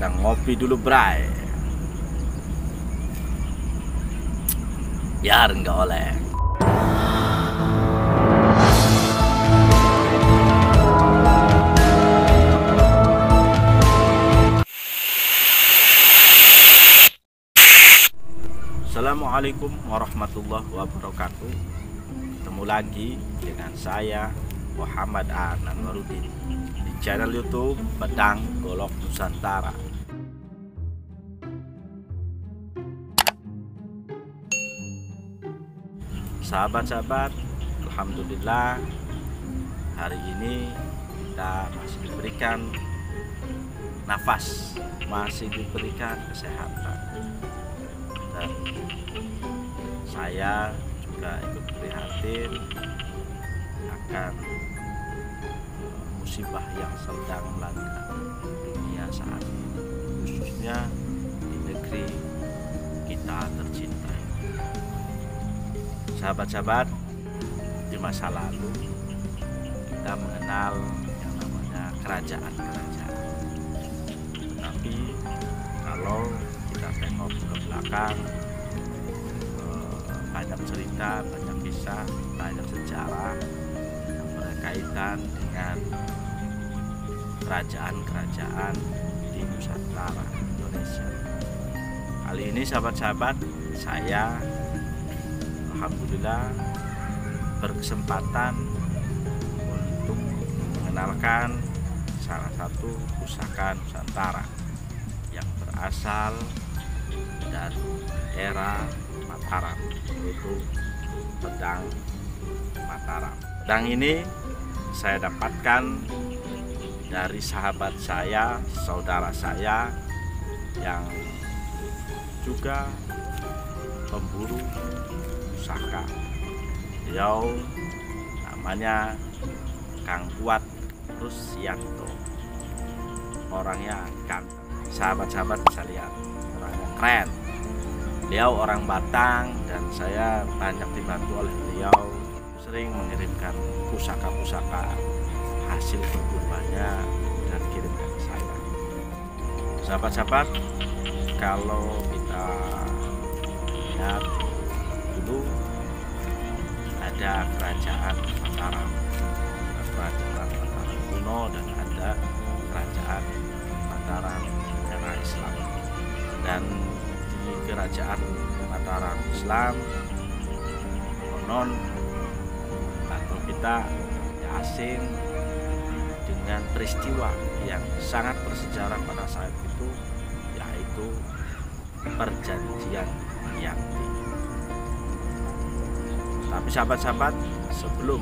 Kita ngopi dulu, bray. Biar nggak oleh. Assalamualaikum warahmatullahi wabarakatuh. Ketemu lagi dengan saya Muhammad Anwarudin di channel YouTube Pedang Golok Nusantara. Sahabat-sahabat, alhamdulillah hari ini kita masih diberikan nafas, masih diberikan kesehatan, dan saya juga ikut prihatin akan musibah yang sedang melanda dunia saat ini, khususnya di negeri kita tercinta. Sahabat-sahabat, di masa lalu kita mengenal yang namanya kerajaan-kerajaan. Tetapi kalau kita tengok ke belakang, banyak cerita, banyak kisah, banyak sejarah yang berkaitan dengan kerajaan-kerajaan di Nusantara Indonesia. Kali ini sahabat-sahabat, saya alhamdulillah berkesempatan untuk mengenalkan salah satu pusaka Nusantara yang berasal dari era Mataram, yaitu pedang Mataram. Pedang ini saya dapatkan dari sahabat saya, saudara saya yang juga pemburu pusaka. Beliau namanya Kang Kuat Rusyanto. Orangnya ganteng. Sahabat-sahabat bisa lihat, orangnya keren. Beliau orang Batang dan saya banyak dibantu oleh beliau, sering mengirimkan pusaka-pusaka hasil perburuannya dan kirimkan ke saya. Sahabat-sahabat, kalau kita lihat dulu ada kerajaan Mataram, kerajaan Mataram kuno, dan ada kerajaan Mataram era Islam. Dan di kerajaan Mataram Islam, konon atau kita asing dengan peristiwa yang sangat bersejarah pada saat itu, yaitu perjanjian Giyanti. Tapi sahabat-sahabat, sebelum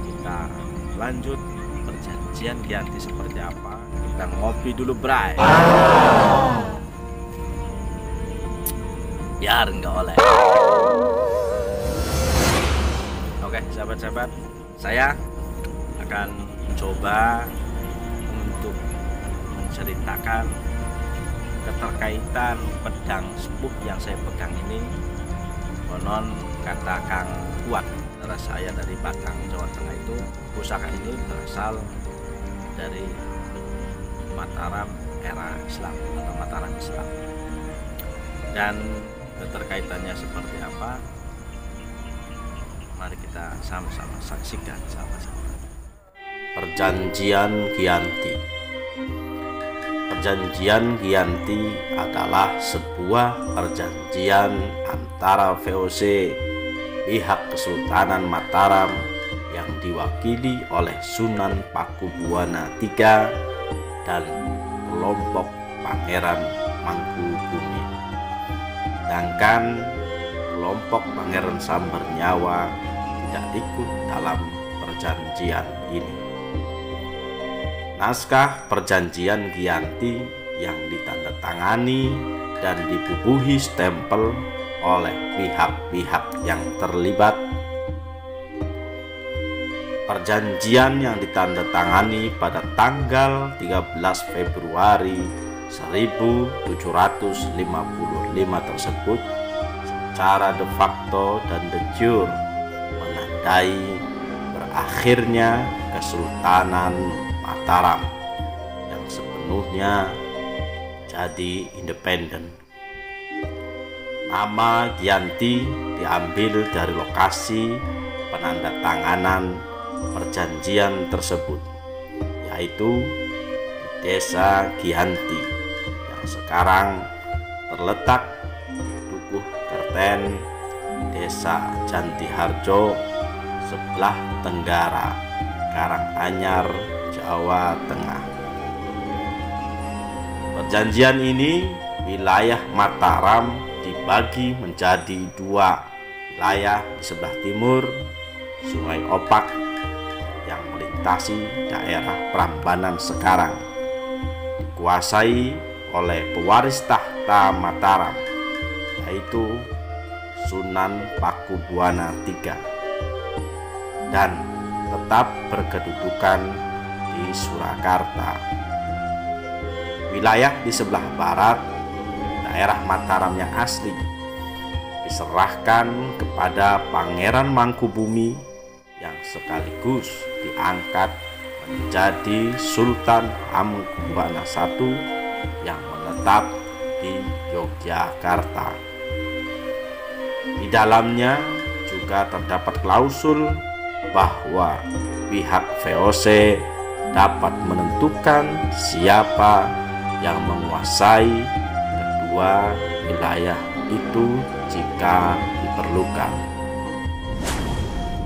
kita lanjut perjanjian Giyanti seperti apa, kita ngopi dulu, bray. Biar nggak oleh. Oke sahabat-sahabat, saya akan mencoba untuk menceritakan keterkaitan pedang sepuh yang saya pegang ini. Konon kata Kang Kuat, saudara saya dari Batang, Jawa Tengah, itu pusaka ini berasal dari Mataram era Islam atau Mataram Islam. Dan keterkaitannya seperti apa, mari kita sama-sama saksikan, sahabat-sahabat. Perjanjian Giyanti. Perjanjian Giyanti adalah sebuah perjanjian antara VOC pihak Kesultanan Mataram yang diwakili oleh Sunan Pakubuwana III dan kelompok Pangeran Mangkubumi. Sedangkan kelompok Pangeran Sambernyawa tidak ikut dalam perjanjian ini. Naskah perjanjian Giyanti yang ditandatangani dan dibubuhi stempel oleh pihak-pihak yang terlibat. Perjanjian yang ditandatangani pada tanggal 13 Februari 1755 tersebut secara de facto dan de jure menandai berakhirnya Kesultanan Mataram yang sepenuhnya menjadi independen. Nama Giyanti diambil dari lokasi penandatanganan perjanjian tersebut, yaitu di Desa Giyanti yang sekarang terletak di Dukuh Kerten, Desa Jantiharjo, sebelah tenggara Karanganyar, Jawa Tengah. Perjanjian ini, wilayah Mataram dibagi menjadi dua wilayah. Di sebelah timur Sungai Opak yang melintasi daerah Prambanan sekarang dikuasai oleh pewaris tahta Mataram, yaitu Sunan Pakubuwana III, dan tetap berkedudukan di Surakarta. Wilayah di sebelah barat, daerah Mataram yang asli, diserahkan kepada Pangeran Mangkubumi yang sekaligus diangkat menjadi Sultan Hamengkubuwana I yang menetap di Yogyakarta. Di dalamnya juga terdapat klausul bahwa pihak VOC dapat menentukan siapa yang menguasai kedua wilayah itu jika diperlukan.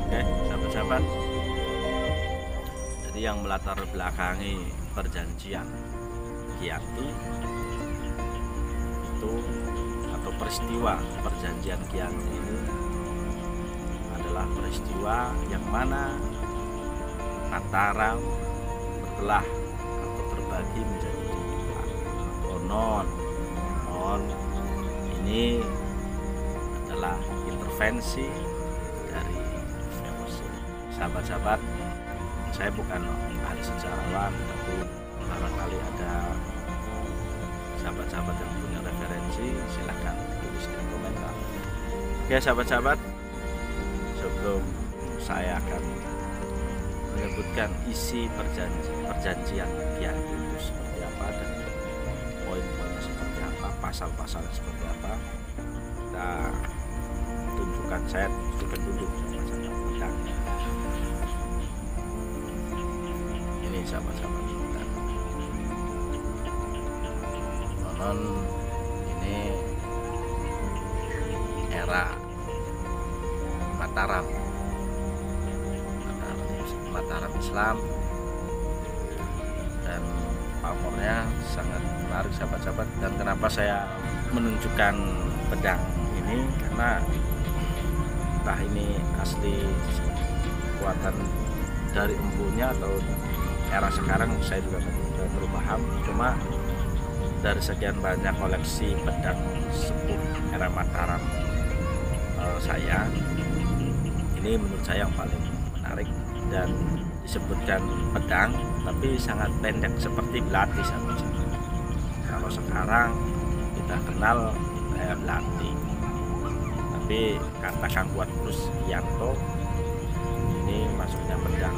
Oke, sahabat-sahabat, jadi yang melatar belakangi perjanjian Giyanti itu, atau peristiwa perjanjian Giyanti ini, adalah peristiwa yang mana Mataram terbelah atau terbagi menjadi dua. Konon ini adalah intervensi dari VOC. Sahabat-sahabat, saya bukan ahli sejarawan, tapi barangkali ada sahabat-sahabat yang punya referensi, silahkan tulis di komentar. Oke sahabat-sahabat, sebelum saya akan menyebutkan isi perjanjian Giyanti itu seperti apa dan poin-poinnya seperti apa, pasal-pasalnya seperti apa, kita tunjukkan. Saya tunjukkan dulu sahabat-sahabat. Ini sahabat-sahabat, konon ini era Mataram Islam, dan pamornya sangat menarik sahabat-sahabat. Dan kenapa saya menunjukkan pedang ini, karena entah ini asli buatan dari empunya atau era sekarang, saya juga belum paham. Cuma dari sekian banyak koleksi pedang sepuh era Mataram saya, ini menurut saya yang paling menarik. Dan disebutkan pedang tapi sangat pendek seperti belati sahabat-sahabat. Kalau sekarang kita kenal belati, tapi kata Kang Kuat Rusyanto, ini maksudnya pedang.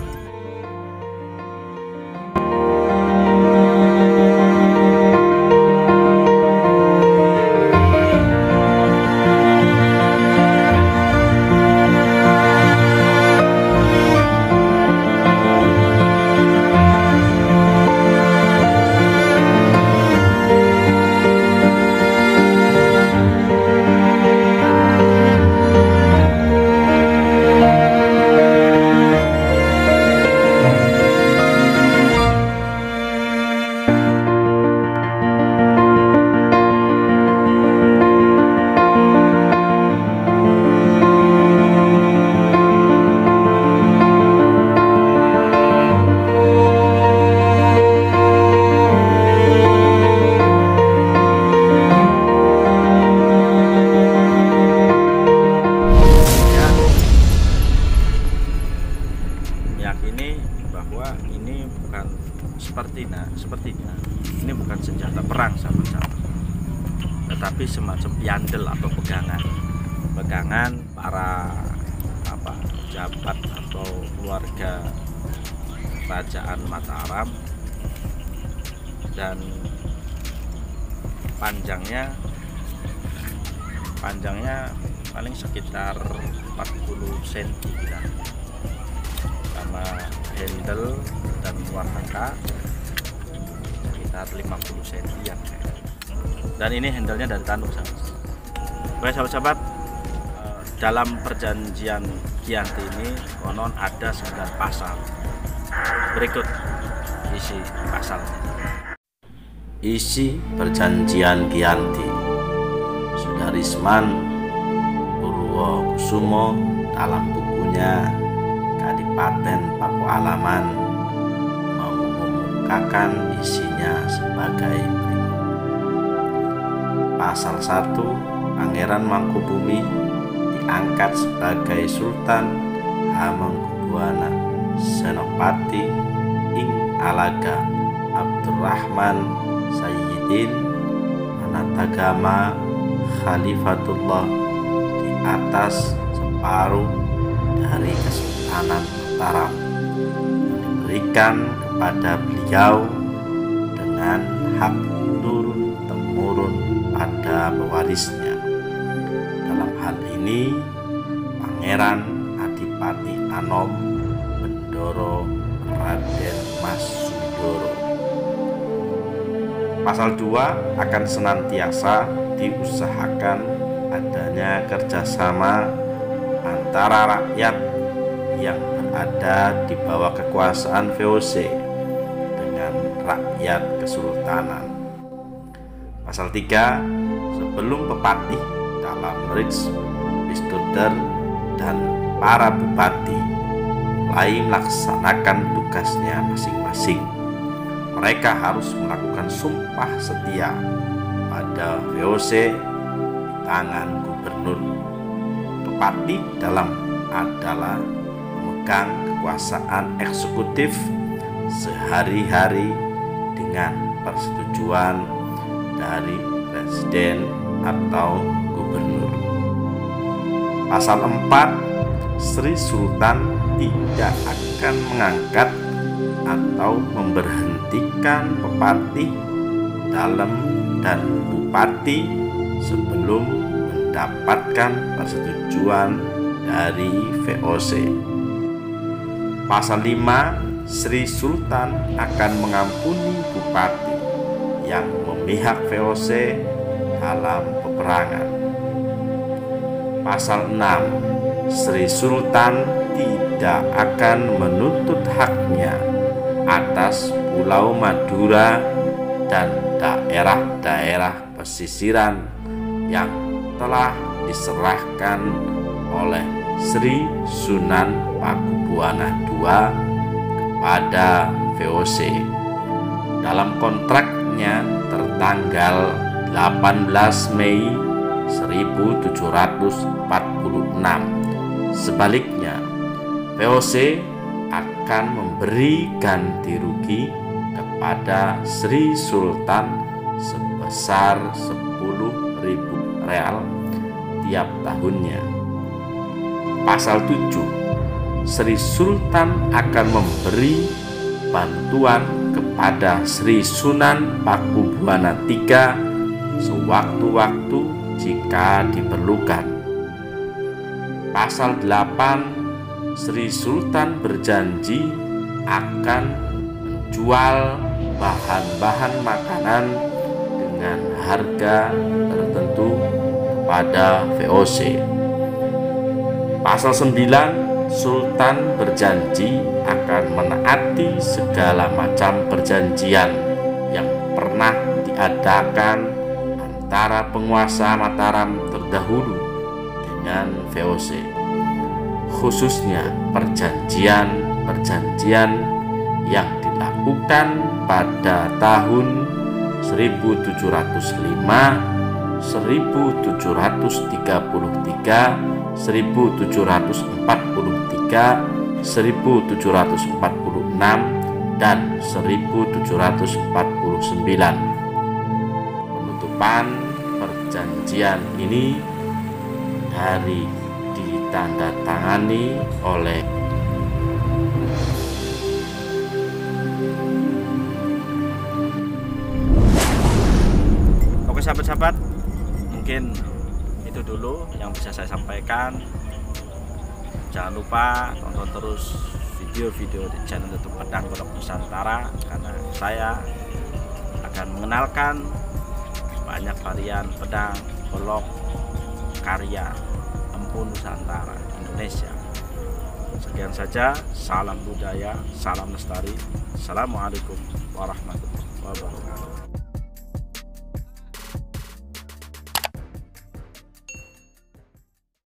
Sepertinya ini bukan senjata perang sahabat-sahabat, tetapi semacam piandel atau pegangan para pejabat atau keluarga kerajaan Mataram. Dan panjangnya paling sekitar 40 cm ya. Sama handle dan muat angka sekitar 50 cm ya. Dan ini handlenya dari tanduk, sahabat. Baik sahabat-sahabat, dalam perjanjian Giyanti ini konon ada 9 pasal. Berikut isi pasalnya. Isi perjanjian Giyanti. Sudarisman Purwokusumo dalam bukunya Kadipaten Pakualaman mengemukakan isinya sebagai berikut. Pasal 1, Pangeran Mangkubumi diangkat sebagai Sultan Hamengkubuwana Senopati ing Alaga Abdurrahman Sayyidin Manatagama Khalifatullah di atas separuh dari Kesultanan Mataram, diberikan kepada beliau dengan hak turun-temurun pada pewarisnya. Dalam hal ini Pangeran Adipati Anom Bendoro Raden Mas Sundoro. Pasal 2, akan senantiasa diusahakan adanya kerjasama antara rakyat yang berada di bawah kekuasaan VOC dengan rakyat kesultanan. Pasal 3, sebelum pepatih dalam Rich Pistuder dan para bupati mulai melaksanakan tugasnya masing-masing, mereka harus melakukan sumpah setia pada VOC di tangan gubernur. Pepatih dalam adalah memegang kekuasaan eksekutif sehari-hari dengan persetujuan dari presiden atau gubernur. Pasal 4, Sri Sultan tidak akan mengangkat atau memberhentikan pepatih dalam dan bupati sebelum mendapatkan persetujuan dari VOC. Pasal 5, Sri Sultan akan mengampuni bupati yang memihak VOC dalam peperangan. Pasal 6, Sri Sultan tidak akan menuntut haknya atas Pulau Madura dan daerah-daerah pesisiran yang telah diserahkan oleh Sri Sunan Pakubuwana II kepada VOC dalam kontraknya tertanggal 18 Mei 1746. Sebaliknya, VOC akan memberi ganti rugi kepada Sri Sultan sebesar 10.000 real tiap tahunnya. Pasal 7, Sri Sultan akan memberi bantuan kepada Sri Sunan Pakubuwana III sewaktu-waktu jika diperlukan. Pasal 8, Sri Sultan berjanji akan menjual bahan-bahan makanan dengan harga tertentu kepada VOC. Pasal 9, Sultan berjanji akan menaati segala macam perjanjian yang pernah diadakan antara penguasa Mataram terdahulu dengan VOC, khususnya perjanjian-perjanjian yang dilakukan pada tahun 1705, 1733, 1743, 1746, dan 1749. Penutupan perjanjian ini ditandatangani oleh sahabat-sahabat, mungkin itu dulu yang bisa saya sampaikan. Jangan lupa tonton terus video-video di channel YouTube Pedang Golok Nusantara, karena saya akan mengenalkan banyak varian pedang golok karya Empu Nusantara Indonesia. Sekian saja, salam budaya, salam lestari. Assalamualaikum warahmatullahi wabarakatuh.